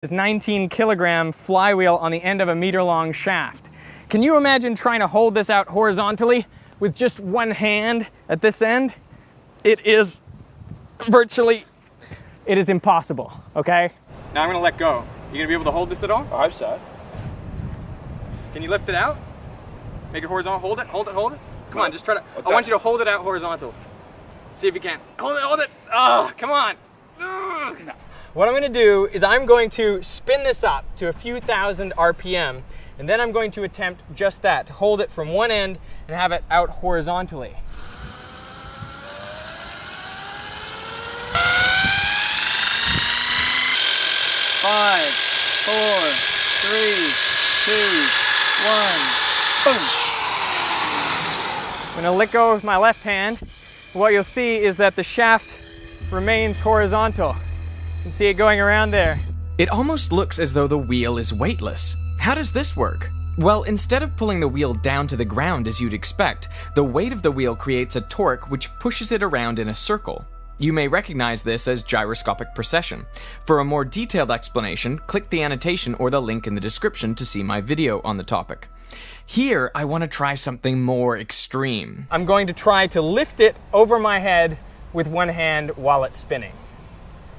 This 19-kilogram flywheel on the end of a meter-long shaft. Can you imagine trying to hold this out horizontally with just one hand at this end? It is impossible, okay? Now I'm gonna let go. You gonna be able to hold this at all? I hope so. Can you lift it out? Make it horizontal, hold it, hold it, hold it. Come on, just try to, I want you to hold it out horizontal. See if you can. Hold it, hold it. Oh, come on. No. What I'm gonna do is I'm going to spin this up to a few thousand RPM, and then I'm going to attempt just that, to hold it from one end and have it out horizontally. Five, four, three, two, one, boom. I'm gonna let go with my left hand. What you'll see is that the shaft remains horizontal. You can see it going around there. It almost looks as though the wheel is weightless. How does this work? Well, instead of pulling the wheel down to the ground as you'd expect, the weight of the wheel creates a torque which pushes it around in a circle. You may recognize this as gyroscopic precession. For a more detailed explanation, click the annotation or the link in the description to see my video on the topic. Here, I want to try something more extreme. I'm going to try to lift it over my head with one hand while it's spinning.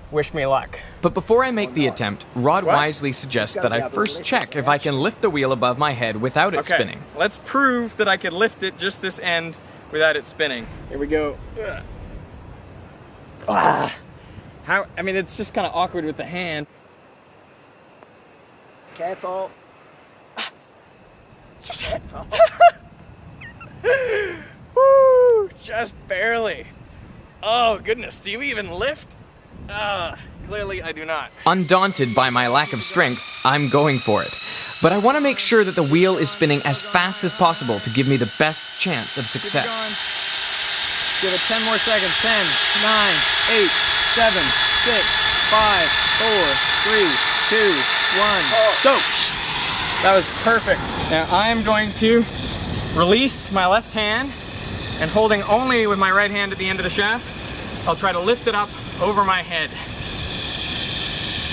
Wish me luck. But before I make the attempt, Rod wisely suggests that I first check if I can lift the wheel above my head without it spinning. Let's prove that I could lift it just this end without it spinning. Here we go. I mean, it's just kind of awkward with the hand. Careful. Just careful. Woo! Just barely. Oh goodness, do you even lift? Clearly I do not. Undaunted by my lack of strength, I'm going for it. But I want to make sure that the wheel is spinning as fast as possible to give me the best chance of success. Give it 10 more seconds. 10, 9, 8, 7, 6, 5, 4, 3, 2, 1, go! That was perfect. Now I'm going to release my left hand, and holding only with my right hand at the end of the shaft, I'll try to lift it up over my head.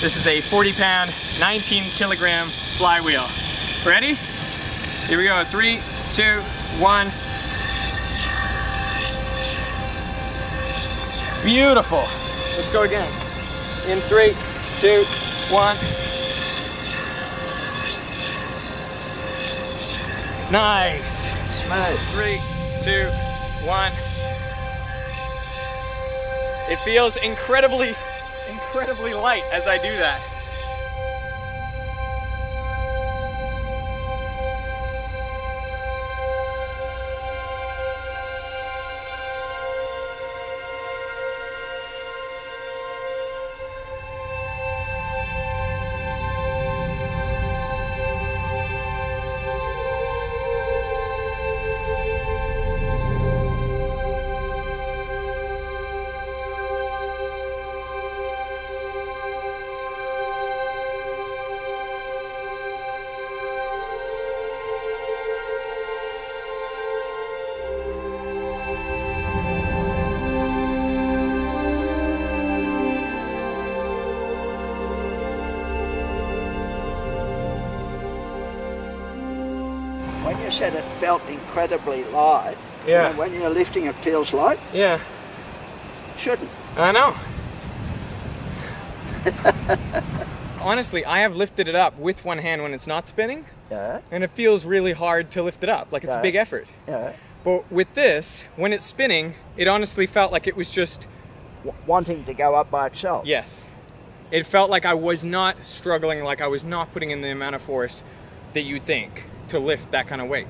This is a 40-pound, 19-kilogram flywheel. Ready? Here we go. 3, 2, 1. Beautiful. Let's go again. In 3, 2, 1. Nice. Smooth. 3, 2, 1. It feels incredibly light as I do that. When you said it felt incredibly light, Yeah. you know, when you're lifting it feels light, Yeah, shouldn't. I know. Honestly, I have lifted it up with one hand when it's not spinning, Yeah, and it feels really hard to lift it up. Like it's a big effort. yeah. But with this, when it's spinning, it honestly felt like it was just, Wanting to go up by itself. yes. It felt like I was not struggling, like I was not putting in the amount of force that you'd think to lift that kind of weight.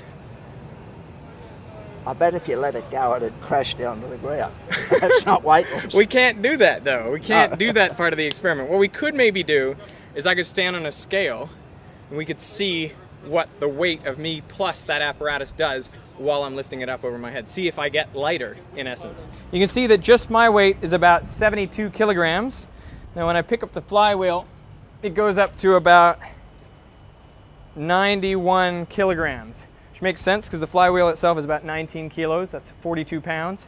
I bet if you let it go, it'd crash down to the ground. That's not weightless. We can't do that though. We can't do that part of the experiment. What we could maybe do is I could stand on a scale and we could see what the weight of me plus that apparatus does while I'm lifting it up over my head. See if I get lighter, in essence. You can see that just my weight is about 72 kilograms. Now when I pick up the flywheel, it goes up to about 91 kilograms, which makes sense because the flywheel itself is about 19 kilos. That's 42 pounds.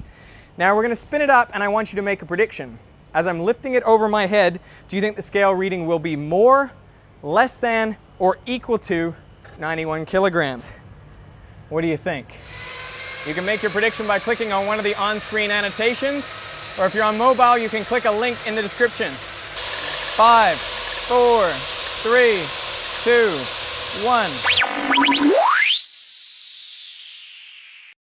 Now we're going to spin it up, and I want you to make a prediction. As I'm lifting it over my head, do you think the scale reading will be more less than or equal to 91 kilograms. What do you think? You can make your prediction by clicking on one of the on-screen annotations, or if you're on mobile, you can click a link in the description. 5, 4, 3, 2, 1.